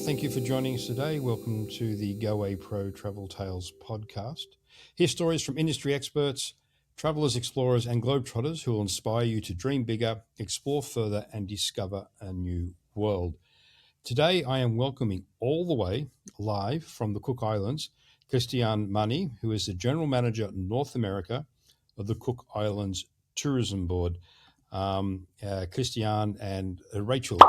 Thank you for joining us today. Welcome to the Goway Pro Travel Tales podcast. Hear stories from industry experts, travelers, explorers, and globetrotters who will inspire you to dream bigger, explore further, and discover a new world. Today, I am welcoming all the way live from the Cook Islands, Christian Mani, who is the General Manager North America of the Cook Islands Tourism Board. Christian and Rachel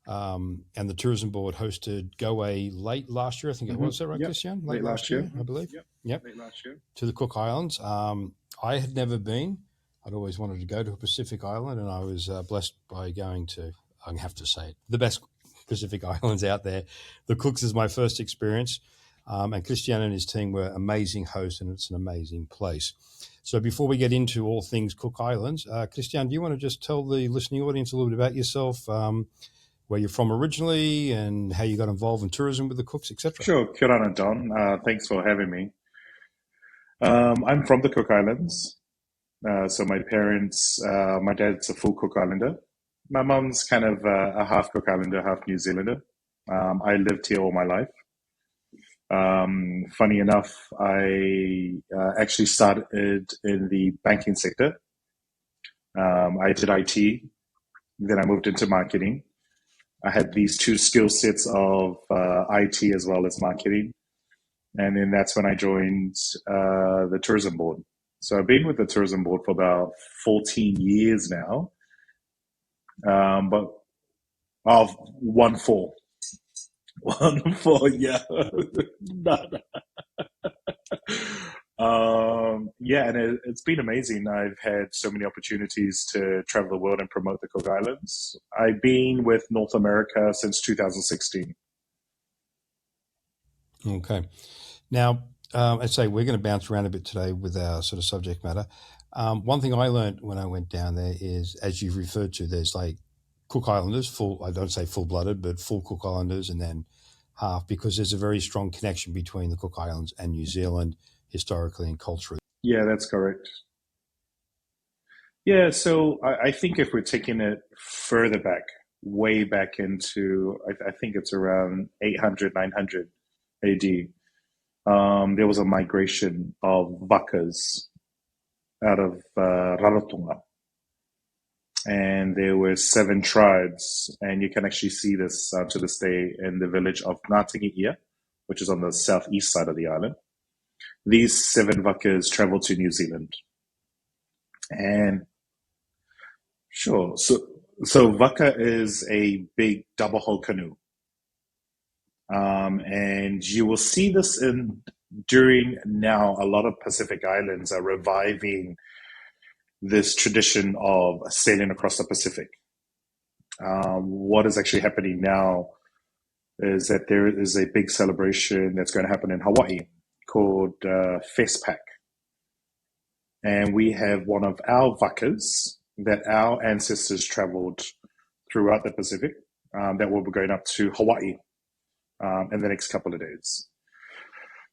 and the tourism board hosted Goway late last year, I think it was. Is that right, Yep. Christian? Late last year, I believe. Yep. Late last year. To the Cook Islands. I had never been. I'd always wanted to go to a Pacific island, and I was blessed by going to, I have to say it, the best Pacific islands out there. The Cooks is my first experience, and Christian and his team were amazing hosts, and it's an amazing place. So before we get into all things Cook Islands, Christian, do you want to just tell the listening audience a little bit about yourself, where you're from originally and how you got involved in tourism with the Cooks, etc.? Sure. Kia ora, Don. Thanks for having me. I'm from the Cook Islands. So my parents, my dad's a full Cook Islander. My mom's kind of a half Cook Islander, half New Zealander. I lived here all my life. Funny enough, I actually started in the banking sector. I did IT, then I moved into marketing. I had these two skill sets of IT as well as marketing. And then that's when I joined the tourism board. So I've been with the tourism board for about 14 years now. But of 1-4. 1-4, yeah. Yeah, and it's been amazing. I've had so many opportunities to travel the world and promote the Cook Islands. I've been with North America since 2016. Okay. Now, I'd say we're going to bounce around a bit today with our sort of subject matter. One thing I learned when I went down there is, as you've referred to, there's like Cook Islanders, I don't say full-blooded, but full Cook Islanders, and then half, because there's a very strong connection between the Cook Islands and New Zealand historically and culturally. Yeah, that's correct. Yeah, so I think if we're taking it further back, way back into, I think it's around 800, 900 AD, there was a migration of vakas out of Rarotonga. And there were 7 tribes, and you can actually see this to this day in the village of Ngātingi'ia, which is on the southeast side of the island. These 7 vakas traveled to New Zealand. And sure, so vaka is a big double hull canoe. And you will see this during now, a lot of Pacific islands are reviving this tradition of sailing across the Pacific. What is actually happening now is that there is a big celebration that's going to happen in Hawaii called Festpac. And we have one of our vakas that our ancestors traveled throughout the Pacific that will be going up to Hawaii in the next couple of days.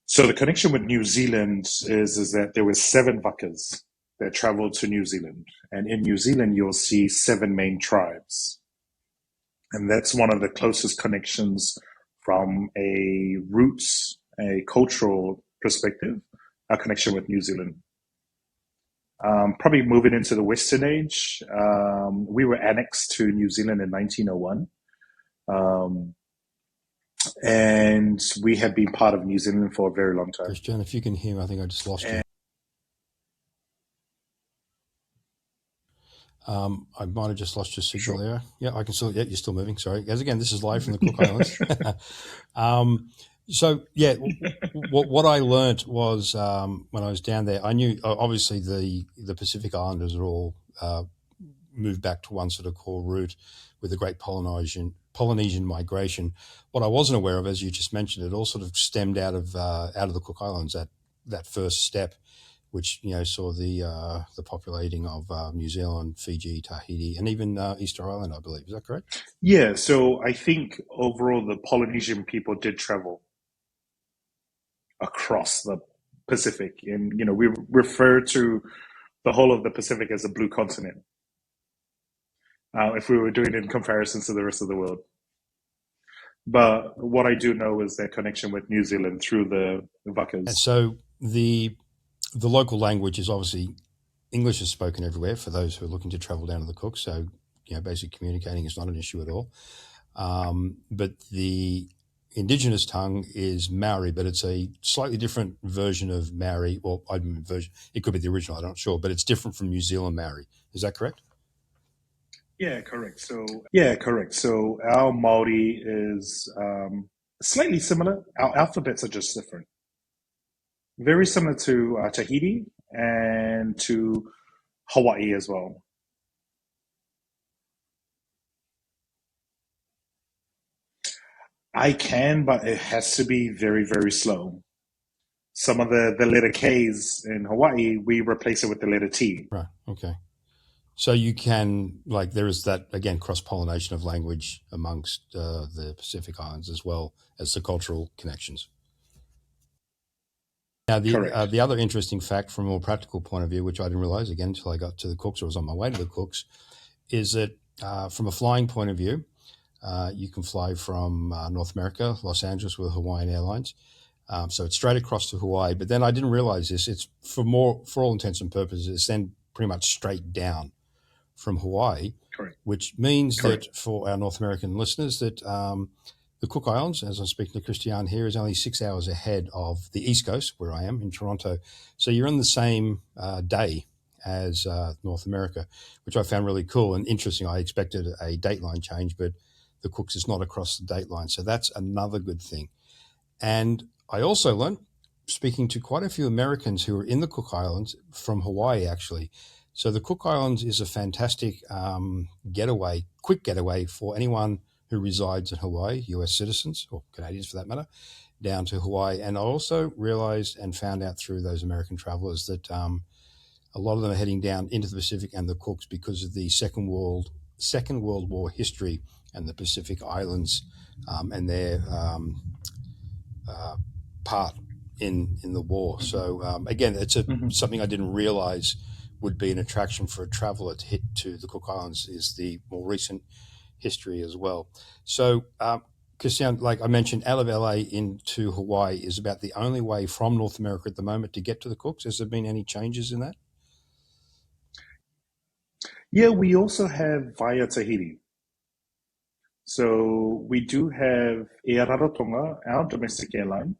So the connection with New Zealand is that there were 7 vakas that traveled to New Zealand. And in New Zealand, you'll see 7 main tribes. And that's one of the closest connections from a roots, a cultural perspective, our connection with New Zealand. Probably moving into the Western age, we were annexed to New Zealand in 1901. And we have been part of New Zealand for a very long time. Christian, if you can hear me, I think I just lost you. I might have just lost your signal there. Yeah, I can still. Yeah, you're still moving. Sorry, as again, this is live from the Cook Islands. So yeah, what I learnt was when I was down there, I knew obviously the Pacific Islanders are all moved back to one sort of core route with the Great Polynesian migration. What I wasn't aware of, as you just mentioned, it all sort of stemmed out of the Cook Islands. That first step, which saw the populating of New Zealand, Fiji, Tahiti, and even Easter Island, I believe. Is that correct? Yeah. So I think overall the Polynesian people did travel across the Pacific, and we refer to the whole of the Pacific as a blue continent. If we were doing it in comparison to the rest of the world. But what I do know is their connection with New Zealand through the And Wakas. so the local language is obviously English is spoken everywhere for those who are looking to travel down to the Cook. So, basic communicating is not an issue at all. But the indigenous tongue is Maori, but it's a slightly different version of Maori. Well, it could be the original, I'm not sure, but it's different from New Zealand Maori. Is that correct? Yeah, correct. So our Maori is slightly similar. Our alphabets are just different. Very similar to Tahiti and to Hawaii as well. I can, but it has to be very, very slow. Some of the letter K's in Hawaii, we replace it with the letter T. Right. Okay. So you can, there is that, again, cross-pollination of language amongst the Pacific Islands as well as the cultural connections. Now, the other interesting fact from a more practical point of view, which I didn't realize, again, until I got to the Cooks or was on my way to the Cooks, is that from a flying point of view, you can fly from North America, Los Angeles, with Hawaiian Airlines. So it's straight across to Hawaii. But then I didn't realize this. It's for all intents and purposes, it's then pretty much straight down from Hawaii, Correct. Which means that for our North American listeners that the Cook Islands, as I'm speaking to Christiane here, is only 6 hours ahead of the East Coast, where I am in Toronto. So you're on the same day as North America, which I found really cool and interesting. I expected a dateline change, but the Cooks is not across the dateline. So that's another good thing. And I also learned, speaking to quite a few Americans who are in the Cook Islands from Hawaii, actually. So the Cook Islands is a fantastic quick getaway for anyone who resides in Hawaii, US citizens, or Canadians for that matter, down to Hawaii. And I also realized and found out through those American travelers that a lot of them are heading down into the Pacific and the Cooks because of the Second World War history and the Pacific Islands and their part in the war. So again, it's something I didn't realize would be an attraction for a traveler to hit to the Cook Islands is the more recent history as well. So Christian, like I mentioned, out of LA into Hawaii is about the only way from North America at the moment to get to the Cooks. Has there been any changes in that? Yeah, we also have via Tahiti. So we do have Air Rarotonga, our domestic airline,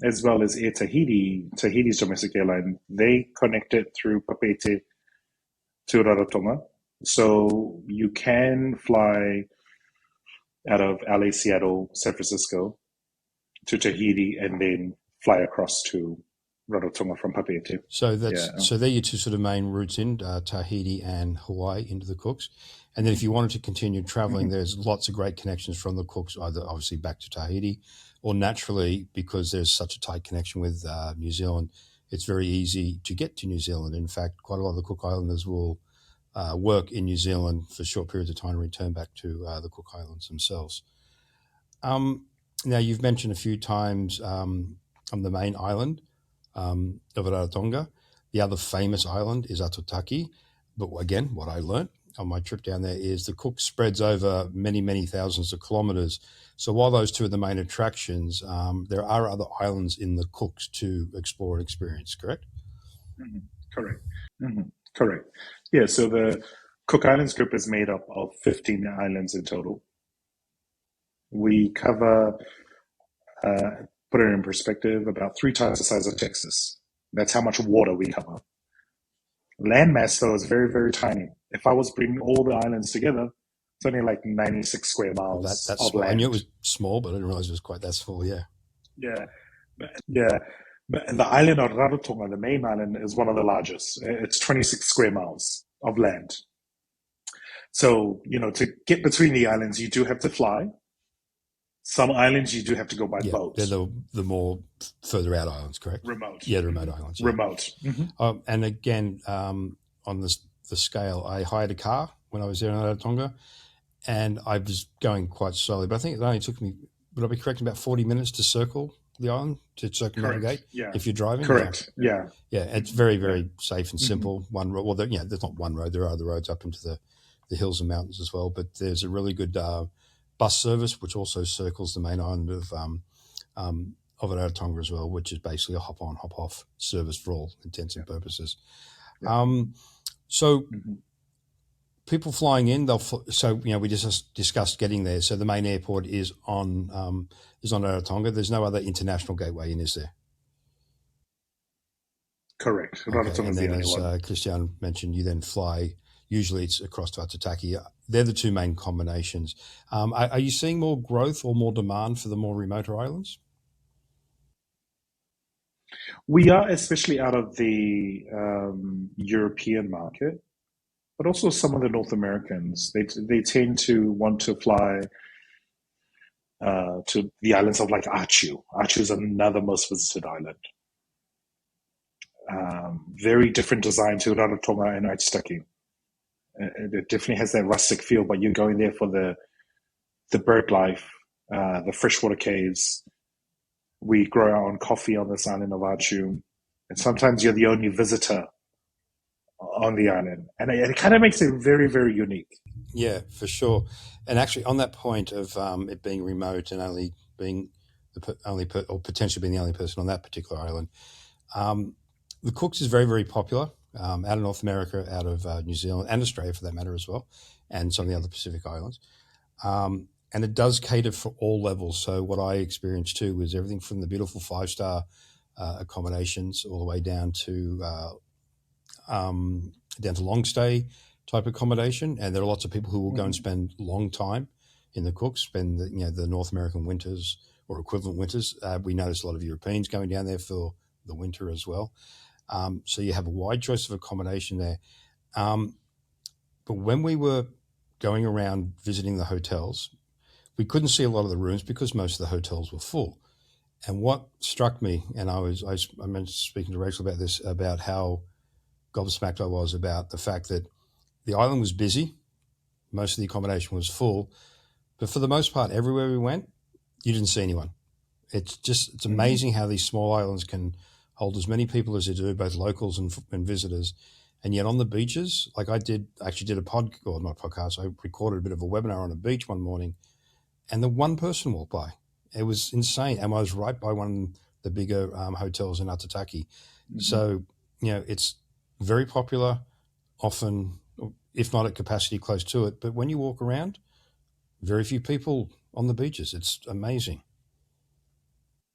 as well as Air Tahiti, Tahiti's domestic airline. They connect it throh Papeete to Rarotonga. So you can fly out of LA, Seattle, San Francisco to Tahiti and then fly across to Rarotonga from Papeete. So they're your two sort of main routes in Tahiti and Hawaii into the Cooks. And then if you wanted to continue traveling, there's lots of great connections from the Cooks, either obviously back to Tahiti or naturally, because there's such a tight connection with New Zealand, it's very easy to get to New Zealand. In fact, quite a lot of the Cook Islanders will work in New Zealand for short periods of time and return back to the Cook Islands themselves. Now, you've mentioned a few times on the main island of Rarotonga. The other famous island is Atotaki. But again, what I learned on my trip down there is the Cook spreads over many, many thousands of kilometres. So while those two are the main attractions, there are other islands in the Cooks to explore and experience, correct? Correct. Correct. Yeah, so the Cook Islands group is made up of 15 islands in total. We cover, put it in perspective, about 3 times the size of Texas. That's how much water we cover. Landmass, though, is very, very tiny. If I was bringing all the islands together, it's only like 96 square miles That's of small. land. I knew it was small, but I didn't realize it was quite that small, yeah. Yeah. But the island of Rarotonga, the main island, is one of the largest. It's 26 square miles of land. So, to get between the islands, you do have to fly. Some islands you do have to go by boat. They're the more further out islands, correct? Remote. Yeah, the remote islands. Yeah. Remote. And again, on the scale, I hired a car when I was there in Rarotonga, and I was going quite slowly. But I think it only took me, would I be correct, about 40 minutes to circle the island, to circumnavigate? Yeah. If you're driving? Correct. Yeah. Yeah, it's very, very safe and simple. One road. Well, there's not one road. There are other roads up into the hills and mountains as well. But there's a really good bus service, which also circles the main island of Rarotonga as well, which is basically a hop on, hop off service for all intents and purposes. Yeah. So Mm-hmm. people flying in, we just discussed getting there. So the main airport is on Rarotonga. There's no other international gateway in, is there? Correct. Okay, Rarotonga and is the then only as one. Christian mentioned, you then fly. Usually it's across to Atataki. They're the two main combinations. Are you seeing more growth or more demand for the more remoter islands? We are, especially out of the European market, but also some of the North Americans. They tend to want to fly to the islands of like Achu. Achu is another most visited island. Very different design to Rarotonga and Aitutaki. It definitely has that rustic feel, but you're going there for the bird life, the freshwater caves. We grow our own coffee on this island of Achu, and sometimes you're the only visitor on the island, and it kind of makes it very, very unique. Yeah, for sure. And actually, on that point of it being remote and only being or potentially being the only person on that particular island, the Cooks is very, very popular out of North America, out of New Zealand, and Australia for that matter as well, and some of the other Pacific islands. And it does cater for all levels. So what I experienced too was everything from the beautiful 5-star accommodations all the way down to long stay type accommodation. And there are lots of people who will go and spend long time in the Cooks, spend the North American winters or equivalent winters. We noticed a lot of Europeans going down there for the winter as well. So you have a wide choice of accommodation there. But when we were going around visiting the hotels, we couldn't see a lot of the rooms because most of the hotels were full. And what struck me, and I remember speaking to Rachel about this, about how gobsmacked I was about the fact that the island was busy, most of the accommodation was full, but for the most part, everywhere we went, you didn't see anyone. It's amazing how these small islands can hold as many people as they do, both locals and visitors. And yet on the beaches, like I actually did not podcast, I recorded a bit of a webinar on a beach one morning, and the one person walked by. It was insane. And I was right by one of the bigger hotels in Atataki. So, it's very popular, often, if not at capacity, close to it. But when you walk around, very few people on the beaches. It's amazing.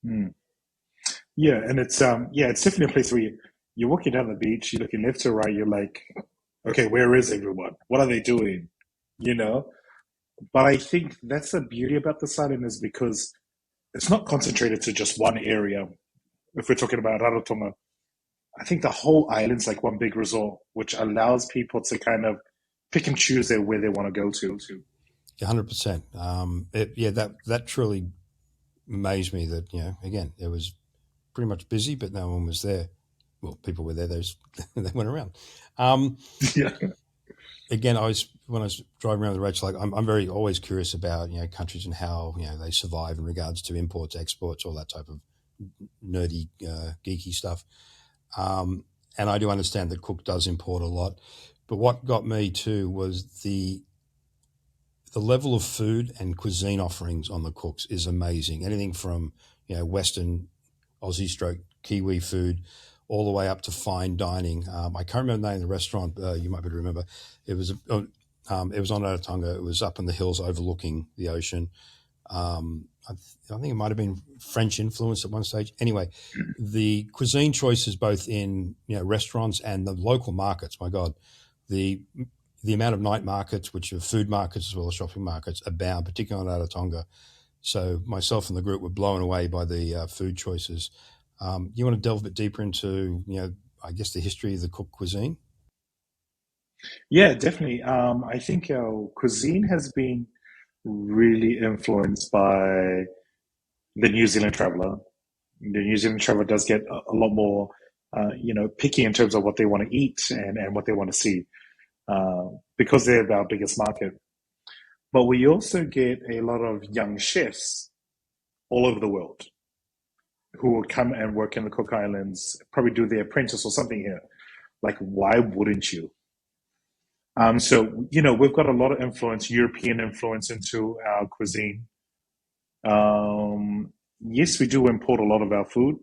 Yeah, and it's definitely a place where you're walking down the beach, you're looking left to right, you're like, okay, where is everyone? What are they doing? You know? But I think that's the beauty about this island is because it's not concentrated to just one area. If we're talking about Rarotonga, I think the whole island's like one big resort, which allows people to kind of pick and choose where they want to go to. 100%. That truly amazed me that, again, it was pretty much busy, but no one was there. Well, people were there, they went around. Yeah. Again, when I was driving around with Rachel, like I'm very always curious about, countries and how, they survive in regards to imports, exports, all that type of nerdy, geeky stuff. And I do understand that Cook does import a lot, but what got me too was the level of food and cuisine offerings on the Cooks is amazing. Anything from, Western Aussie stroke Kiwi food all the way up to fine dining. I can't remember the name of the restaurant. You might be able to remember. It was on Rarotonga. It was up in the hills overlooking the ocean. I think it might have been French influence at one stage. Anyway, the cuisine choices both in restaurants and the local markets. My God, the amount of night markets, which are food markets as well as shopping markets, abound, particularly on Rarotonga. So myself and the group were blown away by the food choices. You want to delve a bit deeper into, I guess, the history of the Cook cuisine? Yeah, definitely. I think our cuisine has been really influenced by the New Zealand traveler. The New Zealand traveler does get a lot more, picky in terms of what they want to eat and what they want to see, because they're our biggest market. But we also get a lot of young chefs all over the world who will come and work in the Cook Islands, probably do their apprentice or something here. Like, why wouldn't you? So, we've got a lot of influence, European influence into our cuisine. Yes, we do import a lot of our food,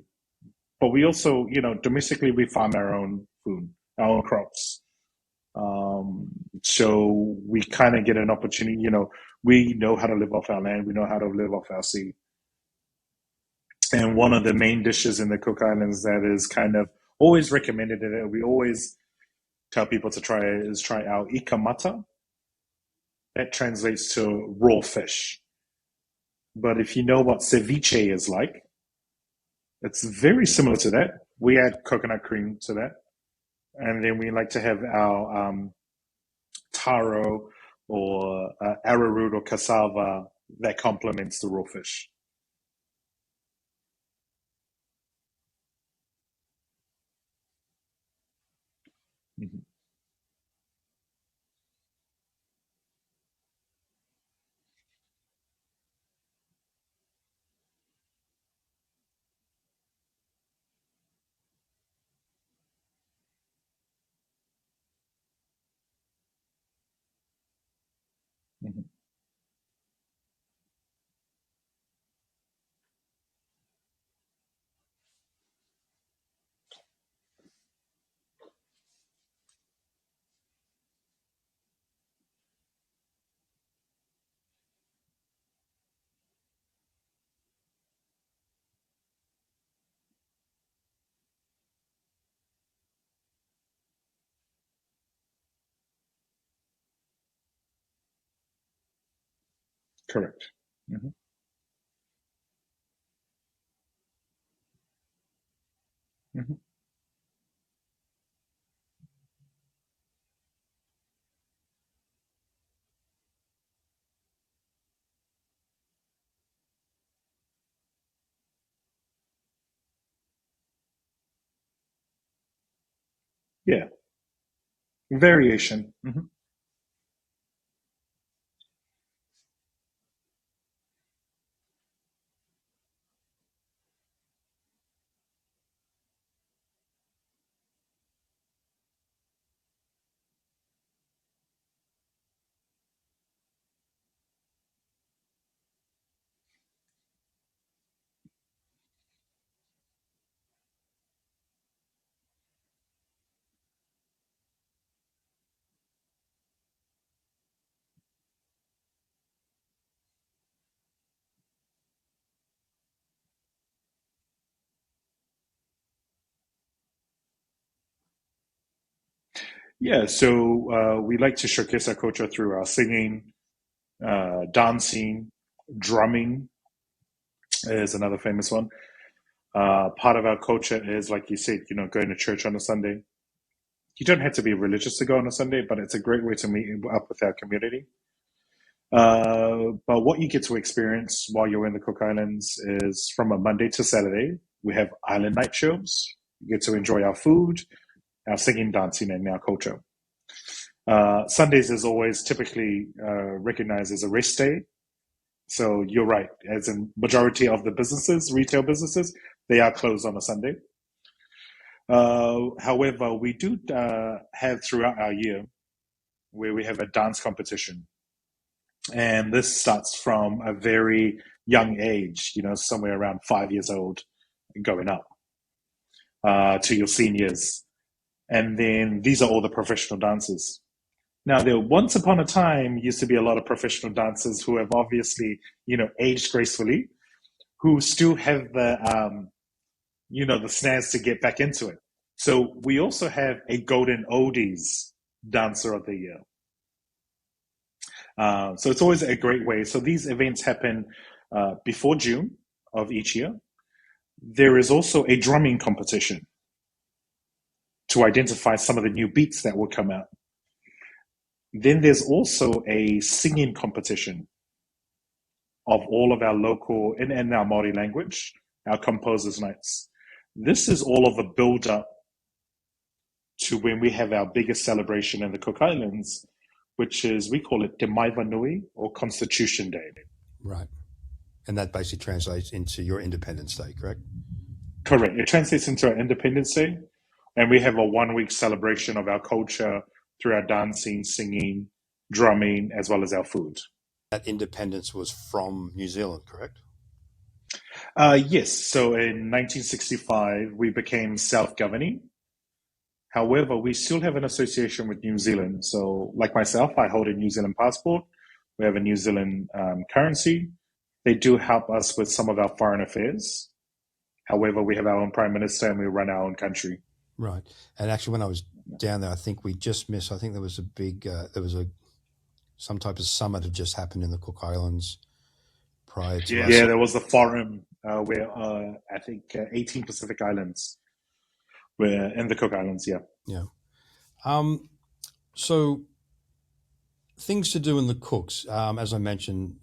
but we also, domestically, we farm our own food, our own crops. Um, so we kind of get an opportunity, we know how to live off our land, we know how to live off our sea. And one of the main dishes in the Cook Islands that is kind of always recommended, and we always tell people to try it, is try our ikamata. That translates to raw fish. But if you know what ceviche is like, it's very similar to that. We add coconut cream to that. And then we like to have our taro or arrowroot or cassava that complements the raw fish. Mhm. Mhm. Correct. Mhm. Mhm. Yeah, variation. Mhm. Yeah, so we like to showcase our culture through our singing, dancing, drumming is another famous one. Part of our culture is, like you said, going to church on a Sunday. You don't have to be religious to go on a Sunday, but it's a great way to meet up with our community. But what you get to experience while you're in the Cook Islands is from a Monday to Saturday, we have island night shows. You get to enjoy our food, our singing, dancing, and our culture. Sundays is always typically recognized as a rest day. So you're right, as in majority of the businesses, retail businesses, they are closed on a Sunday. However, we do have throughout our year where we have a dance competition. And this starts from a very young age, somewhere around 5 years old going up to your seniors. And then these are all the professional dancers. Now, there once upon a time used to be a lot of professional dancers who have obviously, aged gracefully, who still have the snares to get back into it. So we also have a golden oldies dancer of the year. So it's always a great way. So these events happen before June of each year. There is also a drumming competition to identify some of the new beats that will come out. Then there's also a singing competition of all of our local in our Māori language, our composers' nights. This is all of a build up to when we have our biggest celebration in the Cook Islands, which is, we call it Te Maiva Nui or Constitution Day. Right. And that basically translates into your Independence Day, correct? Correct. It translates into our Independence Day, and we have a 1 week celebration of our culture through our dancing, singing, drumming, as well as our food. That independence was from New Zealand, correct? Yes, so in 1965, we became self-governing. However, we still have an association with New Zealand. So, like myself, I hold a New Zealand passport. We have a New Zealand currency. They do help us with some of our foreign affairs. However, we have our own prime minister and we run our own country. Right. And actually, when I was down there, I think we just missed. I think there was a big, some type of summit had just happened in the Cook Islands prior to us. Yeah, there was a forum where I think 18 Pacific Islands were in the Cook Islands. Yeah. Yeah. So things to do in the Cooks. As I mentioned,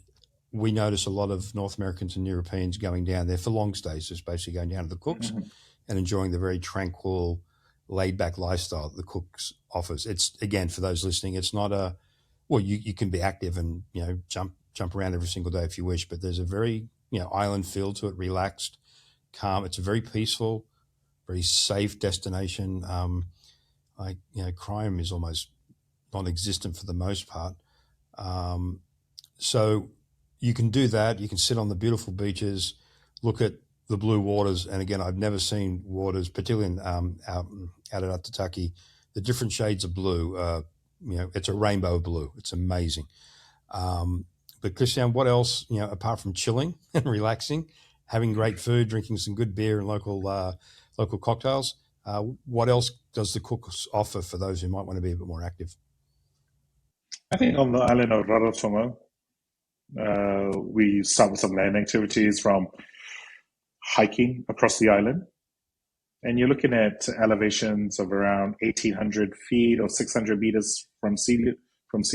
we notice a lot of North Americans and Europeans going down there for long stays, just basically going down to the Cooks and enjoying the very tranquil, laid-back lifestyle that the Cooks offers. It's, again, for those listening, it's not you can be active and, jump around every single day if you wish, but there's a very, island feel to it, relaxed, calm. It's a very peaceful, very safe destination. Crime is almost non-existent for the most part. So you can do that. You can sit on the beautiful beaches, look at the blue waters. And again, I've never seen waters, particularly out at Aitutaki, the different shades of blue. It's a rainbow of blue. It's amazing. But Christian, what else, apart from chilling and relaxing, having great food, drinking some good beer and local cocktails, what else does the Cooks offer for those who might want to be a bit more active? I think on the island of Rarotonga, we start with some land activities from hiking across the island. And you're looking at elevations of around 1,800 feet or 600 meters from sea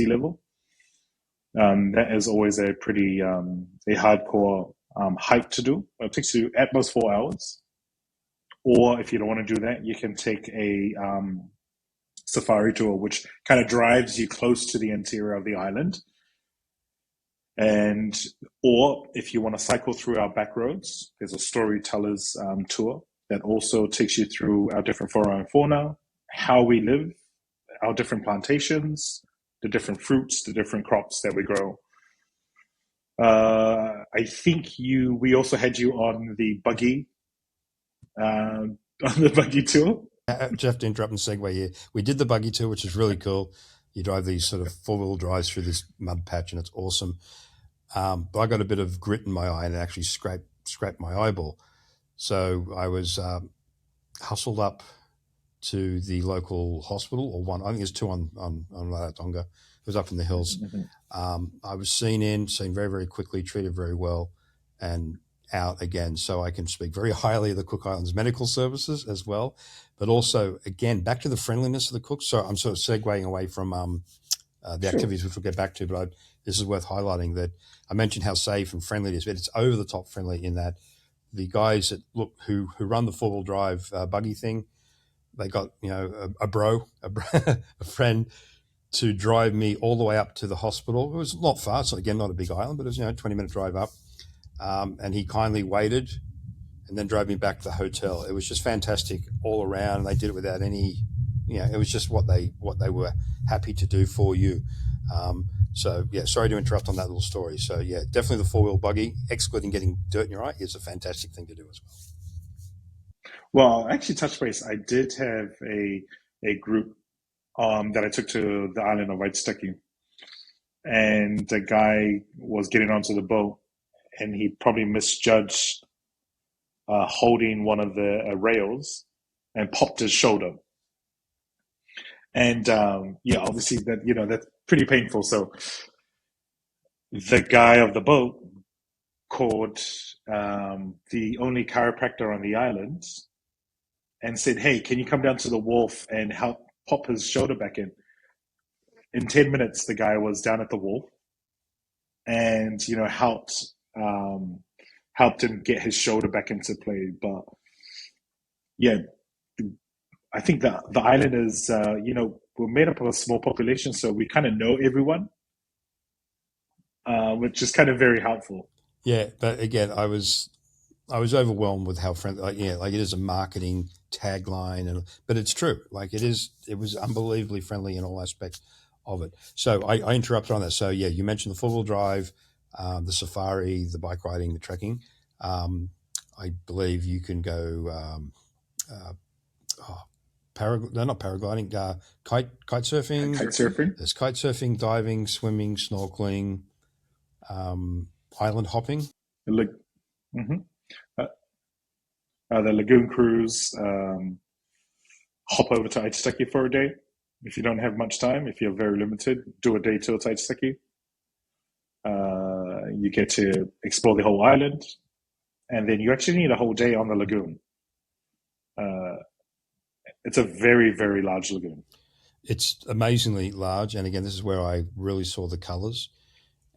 level. That is always a pretty a hardcore hike to do. It takes you at most 4 hours. Or if you don't want to do that, you can take a safari tour, which kind of drives you close to the interior of the island. Or if you want to cycle through our back roads, there's a storytellers tour that also takes you through our different flora and fauna, how we live, our different plantations, the different fruits, the different crops that we grow. I think we also had you on the buggy tour. Jeff, to interrupt and segue here, we did the buggy tour, which is really cool. You drive these sort of four-wheel drives through this mud patch, and it's awesome. But I got a bit of grit in my eye and actually scraped my eyeball. So I was hustled up to the local hospital, or one. I think there's two on Rarotonga. It was up in the hills. I was seen very, very quickly, treated very well, and out again. So I can speak very highly of the Cook Islands medical services as well, but also, again, back to the friendliness of the Cooks. So I'm sort of segueing away from the activities, which we'll get back to, but this is worth highlighting that I mentioned how safe and friendly it is, but it's over the top friendly in that the guys who run the four-wheel drive buggy thing, they got, a friend to drive me all the way up to the hospital. It was not far. So again, not a big island, but it was, 20-minute drive up. And he kindly waited and then drove me back to the hotel. It was just fantastic all around. They did it without any, it was just what they were happy to do for you. So yeah, sorry to interrupt on that little story. So yeah, definitely the four-wheel buggy, excluding getting dirt in your eye, is a fantastic thing to do as well. Well, actually, touch base. I did have a group that I took to the island of Aitutaki, and the guy was getting onto the boat, and he probably misjudged holding one of the rails and popped his shoulder. And obviously that's pretty painful. So the guy of the boat called the only chiropractor on the island and said, "Hey, can you come down to the wharf and help pop his shoulder back in?" In 10 minutes, the guy was down at the wharf and helped him get his shoulder back into play. But yeah, I think that the island is, we're made up of a small population, so we kind of know everyone, which is kind of very helpful. Yeah, but again, I was I was overwhelmed with how friendly. Like, yeah, like it is a marketing tagline, but it's true. Like it is. It was unbelievably friendly in all aspects of it. So I interrupted on that. So yeah, you mentioned the 4-wheel drive, the safari, the bike riding, the trekking. Um, I believe you can go. Uh, oh, no, not paragliding. Kite surfing. Kite surfing. There's kite surfing, diving, swimming, snorkeling, island hopping. Mhm. Uh, the lagoon cruise. Hop over to Aitutaki for a day. If you don't have much time, if you're very limited, do a day tour to Aitutaki. You get to explore the whole island, and then you actually need a whole day on the lagoon. It's a very, very large lagoon. It's amazingly large, and again, this is where I really saw the colours.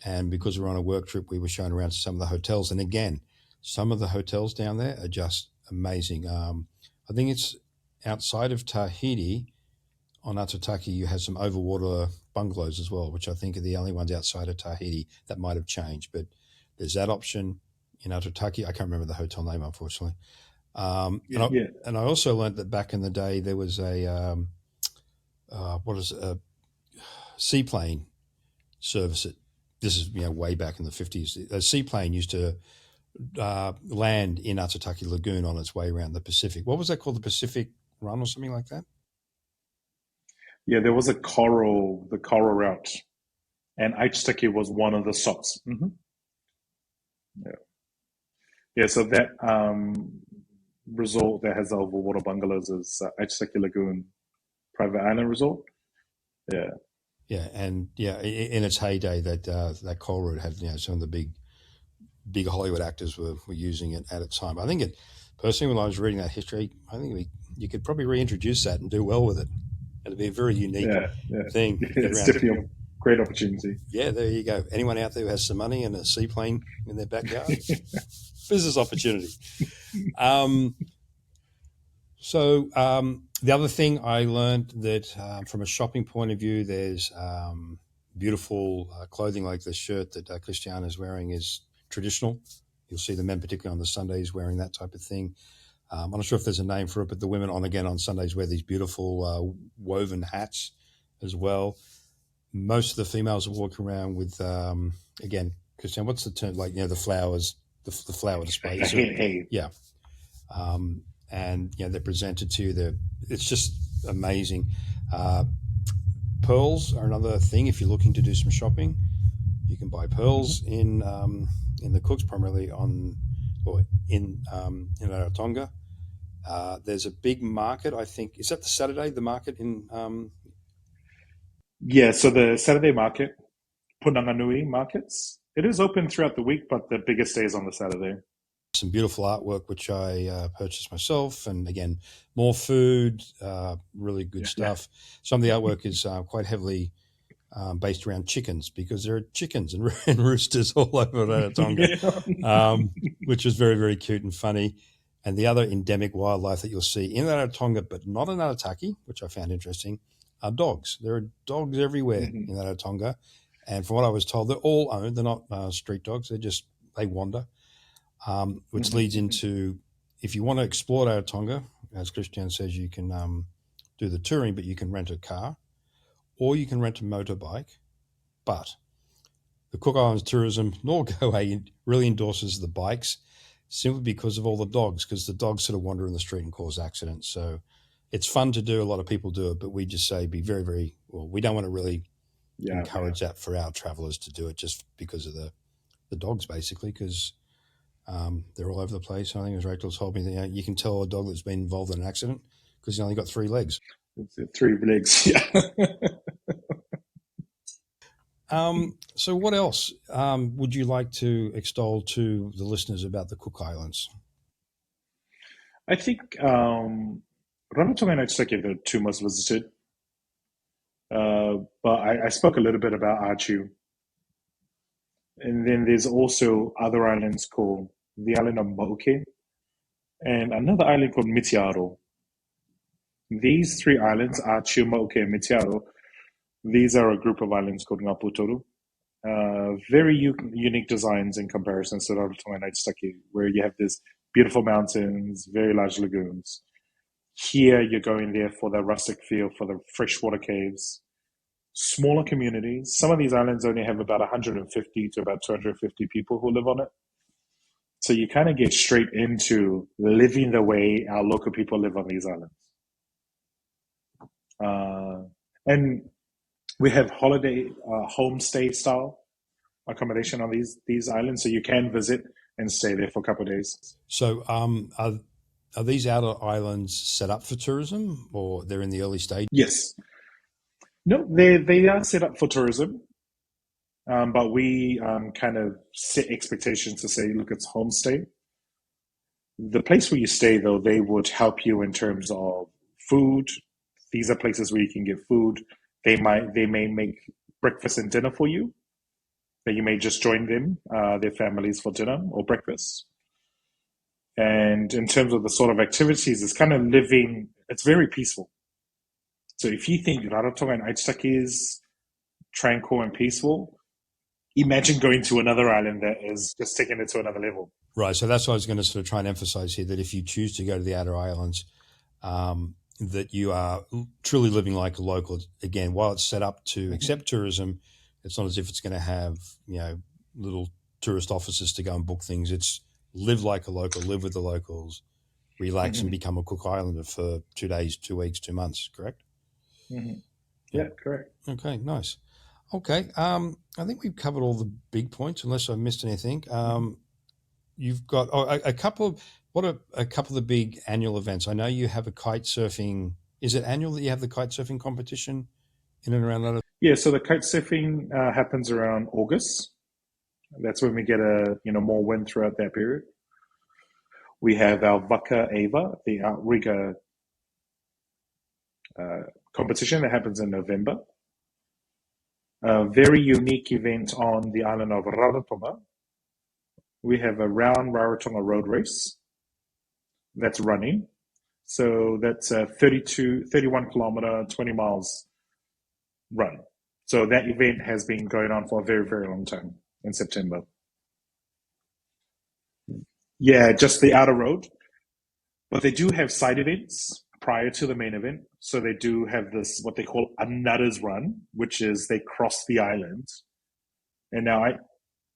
And because we're on a work trip, we were shown around to some of the hotels, and again, some of the hotels down there are just amazing. I think it's outside of Tahiti on Aitutaki. You have some overwater bungalows as well, which I think are the only ones outside of Tahiti that might have changed. But there's that option in Aitutaki. I can't remember the hotel name, unfortunately. Yeah. And I also learned that back in the day there was a seaplane service. This is way back in the 50s. A seaplane used to land in Aitutaki Lagoon on its way around the Pacific. What was that called? The Pacific Run or something like that? Yeah, there was the coral route, and Aitutaki was one of the stops. Yeah. Yeah, so that resort that has the overwater bungalows is Aitutaki Lagoon Private Island Resort. Yeah. Yeah, and yeah, in its heyday, that coral route had some of the big Hollywood actors were using it at its time. I think personally, when I was reading that history, I think you could probably reintroduce that and do well with it. It'd be a very unique thing. It's definitely a great opportunity. Yeah, there you go. Anyone out there who has some money and a seaplane in their backyard, business opportunity. The other thing I learned that from a shopping point of view, there's beautiful clothing like the shirt that Christiana is wearing is traditional. You'll see the men, particularly on the Sundays, wearing that type of thing. I'm not sure if there's a name for it, but the women on Sundays wear these beautiful woven hats as well. Most of the females are walking around with, again, Christian, what's the term? Like, the flowers, the flower display. Hey. Yeah. And they're presented to you. It's just amazing. Pearls are another thing. If you're looking to do some shopping, you can buy pearls in the Cooks, primarily in Rarotonga. There's a big market. I think is that the Saturday the market in. Yeah, so the Saturday market, Punanganui markets, it is open throughout the week, but the biggest day is on the Saturday. Some beautiful artwork, which I purchased myself. And again, more food, really good stuff. Some of the artwork is quite heavily based around chickens because there are chickens and roosters all over Rarotonga, which is very, very cute and funny. And the other endemic wildlife that you'll see in Rarotonga, but not in Aitutaki, which I found interesting, are dogs. There are dogs everywhere in Rarotonga. And from what I was told, they're all owned. They're not street dogs. They wander. Which leads into, if you want to explore Rarotonga, as Christian says, you can do the touring, but you can rent a car or you can rent a motorbike. But the Cook Islands Tourism nor Goway really endorses the bikes simply because of all the dogs, because the dogs sort of wander in the street and cause accidents. So it's fun to do. A lot of people do it, but we just say be very, very, well, we don't want to really encourage that for our travelers to do it just because of the dogs, basically, because they're all over the place. I think, as Rachel told me, that you can tell a dog that's been involved in an accident because he's only got 3 legs. 3 legs, yeah. So what else would you like to extol to the listeners about the Cook Islands? I think Rarotonga and Aitutaki are the 2 most visited. But I spoke a little bit about Achu. And then there's also other islands called the island of Mo'oke and another island called Mitiaro. These 3 islands, Achu, Mo'oke, and Mitiaro, these are a group of islands called Ngaputoru. Very unique designs in comparison to Rarotonga and Aitutaki, where you have these beautiful mountains, very large lagoons. Here, you're going there for the rustic feel, for the freshwater caves, smaller communities. Some of these islands only have about 150 to about 250 people who live on it. So you kind of get straight into living the way our local people live on these islands. And we have holiday homestay style accommodation on these islands, so you can visit and stay there for a couple of days. So, are these outer islands set up for tourism, or they're in the early stage? Yes. No, they are set up for tourism, but we kind of set expectations to say, look, it's homestay. The place where you stay, though, they would help you in terms of food. These are places where you can get food. They may make breakfast and dinner for you. That you may just join them, their families for dinner or breakfast. And in terms of the sort of activities, it's kind of living. It's very peaceful. So if you think Rarotonga and Aitutaki is tranquil and peaceful, imagine going to another island that is just taking it to another level. Right. So that's what I was going to sort of try and emphasize here, that if you choose to go to the outer islands, that you are truly living like a local. Again, while it's set up to accept tourism, it's not as if it's going to have, little tourist offices to go and book things. It's live like a local, live with the locals, relax and become a Cook Islander for 2 days, 2 weeks, 2 months, correct? Yeah, correct. Okay, nice. Okay, I think we've covered all the big points, unless I missed anything. You've got a couple of, what are a couple of the big annual events? I know you have a kite surfing. Is it annual that you have the kite surfing competition in and around that? Yeah, so the kite surfing happens around August. That's when we get more wind throughout that period. We have our Waka Ava, the outrigger competition that happens in November. A very unique event on the island of Rarotonga. We have a round Rarotonga road race that's running. So that's a 31 kilometer, 20 miles run. So that event has been going on for a very, very long time in September. Yeah, just the outer road. But they do have side events prior to the main event. So they do have this, what they call a Nutters run, which is they cross the island. And now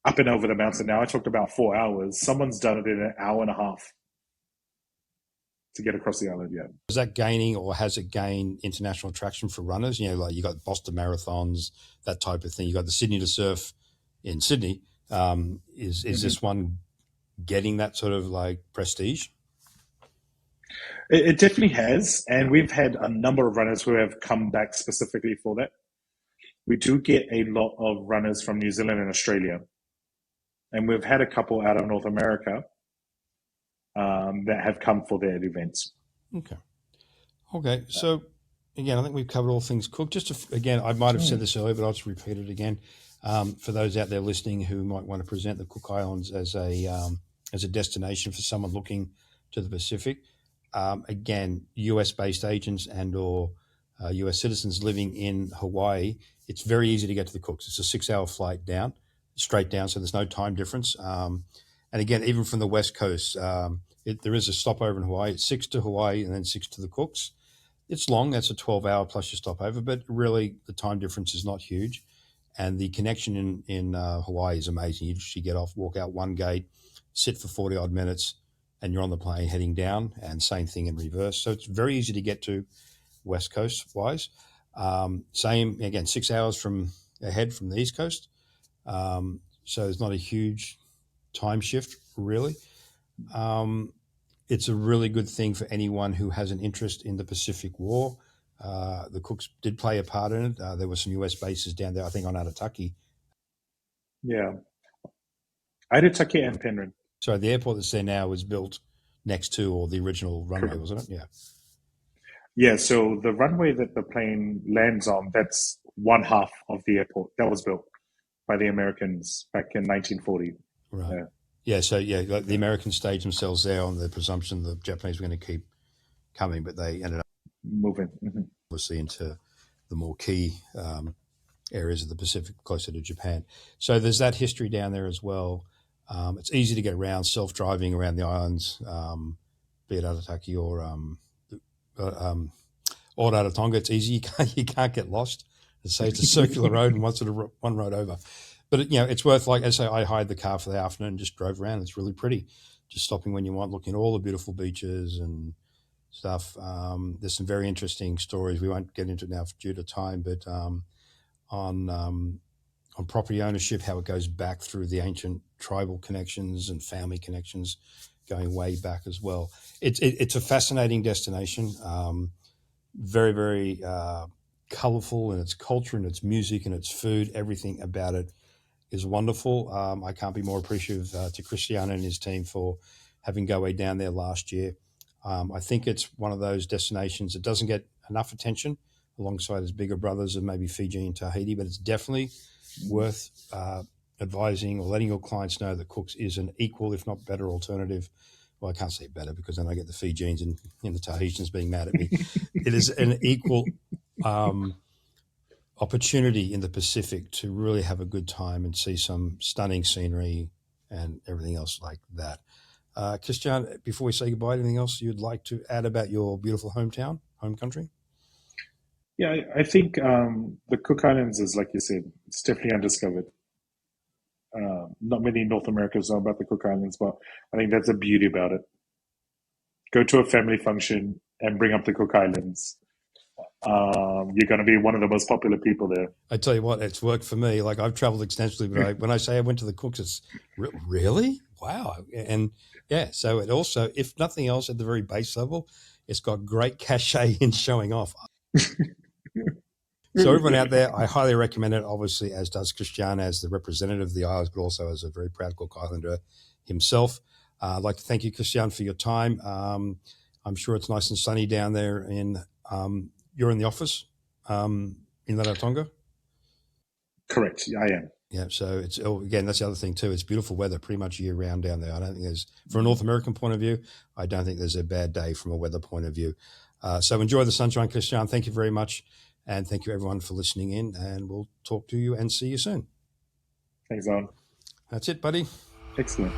up and over the mountain. Now I talked about 4 hours. Someone's done it in an hour and a half to get across the island. Yeah. Is that gaining, or has it gained international traction for runners? Like you got Boston marathons, that type of thing. You got the Sydney to Surf in Sydney. Is this one getting that sort of like prestige? It definitely has, and we've had a number of runners who have come back specifically for that. We do get a lot of runners from New Zealand and Australia, and we've had a couple out of North America that have come for their events. Okay. So again, I think we've covered all things Cook. Again, I might have said this earlier, but I'll just repeat it again for those out there listening who might want to present the Cook Islands as a destination for someone looking to the Pacific. Again, US-based agents and or US citizens living in Hawaii, it's very easy to get to the Cooks. It's a 6-hour flight straight down, so there's no time difference. And again, even from the West Coast, there is a stopover in Hawaii. It's 6 to Hawaii and then 6 to the Cooks. It's long. That's a 12-hour plus your stopover, but really the time difference is not huge. And the connection in Hawaii is amazing. You just get off, walk out one gate, sit for 40-odd minutes, and you're on the plane heading down, and same thing in reverse. So it's very easy to get to West Coast wise. Same, again, 6 hours ahead from the East Coast. So there's not a huge time shift, really. It's a really good thing for anyone who has an interest in the Pacific War. The Cooks did play a part in it. There were some US bases down there, I think, on Aitutaki. Yeah. Aitutaki and Penryn. So the airport that's there now was built next to, or the original runway, wasn't it? Yeah. Yeah, so the runway that the plane lands on, that's one half of the airport. That was built by the Americans back in 1940. Right. Like the Americans staged themselves there on the presumption the Japanese were going to keep coming, but they ended up moving. obviously into the more key areas of the Pacific closer to Japan. So there's that history down there as well. It's easy to get around, self-driving around the islands, be it Arataki or Rarotonga. It's easy. You can't get lost. So it's a circular road and one road over. But it's worth, like I say, I hired the car for the afternoon and just drove around. It's really pretty. Just stopping when you want, looking at all the beautiful beaches and stuff. There's some very interesting stories. We won't get into it now due to time, but on property ownership, how it goes back through the ancient tribal connections and family connections, going way back as well. It's a fascinating destination. Very, very colorful in its culture and its music and its food. Everything about it is wonderful. I can't be more appreciative to Cristiano and his team for having Goway down there last year. I think it's one of those destinations that doesn't get enough attention alongside its bigger brothers of maybe Fiji and Tahiti, but it's definitely worth advising or letting your clients know that Cook's is an equal, if not better, alternative. Well, I can't say better because then I get the Fijians and the Tahitians being mad at me. It is an equal opportunity in the Pacific to really have a good time and see some stunning scenery and everything else like that. Christian, before we say goodbye, anything else you'd like to add about your beautiful hometown, home country? Yeah, I think the Cook Islands is, like you said, it's definitely undiscovered. Not many North Americans know about the Cook Islands, but I think that's the beauty about it. Go to a family function and bring up the Cook Islands. You're going to be one of the most popular people there. I tell you what, it's worked for me. Like, I've traveled extensively, but when I say I went to the Cooks, it's really? Wow. And yeah, so it also, if nothing else, at the very base level, it's got great cachet in showing off. So everyone out there, I highly recommend it, obviously, as does Christian, as the representative of the Isles, but also as a very proud Cook Islander himself. I'd like to thank you, Christian, for your time. I'm sure it's nice and sunny down there you're in the office in Rarotonga? Correct, I am. Yeah, so again, that's the other thing too. It's beautiful weather pretty much year round down there. I don't think from a North American point of view, I don't think there's a bad day from a weather point of view. So enjoy the sunshine, Christian. Thank you very much. And thank you everyone for listening in, and we'll talk to you and see you soon. Thanks, Owen. That's it, buddy. Excellent.